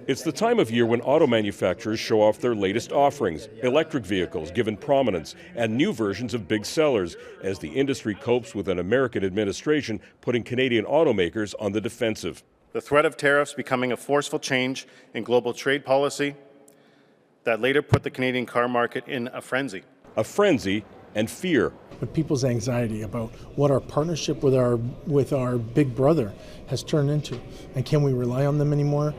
It's the time of year when auto manufacturers show off their latest offerings, electric vehicles given prominence, and new versions of big sellers, as the industry copes with an American administration putting Canadian automakers on the defensive. The threat of tariffs becoming a forceful change in global trade policy that later put the Canadian car market in a frenzy. A frenzy and fear. But people's anxiety about what our partnership with our big brother has turned into, and can we rely on them anymore?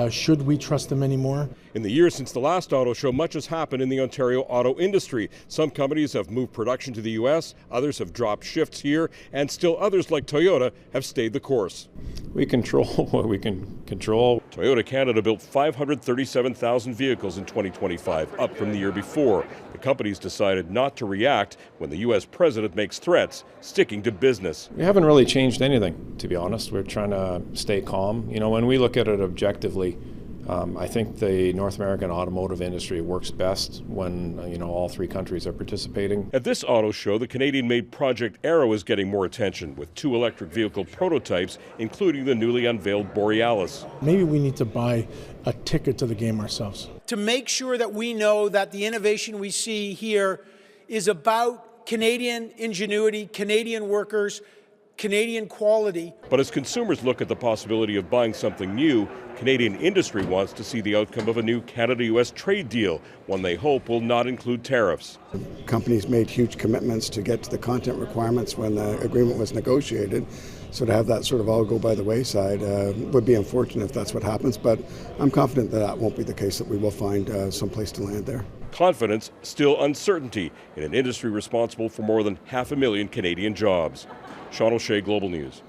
Should we trust them anymore? In the years since the last auto show, much has happened in the Ontario auto industry. Some companies have moved production to the U.S., others have dropped shifts here, and still others like Toyota have stayed the course. We control what we can control. Toyota Canada built 537,000 vehicles in 2025, up from the year before. The company's decided not to react when the U.S. president makes threats, sticking to business. We haven't really changed anything, to be honest. We're trying to stay calm. You know, when we look at it objectively, I think the North American automotive industry works best when, all three countries are participating. At this auto show, the Canadian-made Project Arrow is getting more attention, with 2 electric vehicle prototypes, including the newly unveiled Borealis. Maybe we need to buy a ticket to the game ourselves. To make sure that we know that the innovation we see here is about Canadian ingenuity, Canadian workers, Canadian quality. But as consumers look at the possibility of buying something new, Canadian industry wants to see the outcome of a new Canada-U.S. trade deal, one they hope will not include tariffs. Companies made huge commitments to get to the content requirements when the agreement was negotiated. So to have that sort of all go by the wayside would be unfortunate if that's what happens, but I'm confident that that won't be the case, that we will find some place to land there. Confidence, still uncertainty in an industry responsible for more than 500,000 Canadian jobs. Seán O'Shea, Global News.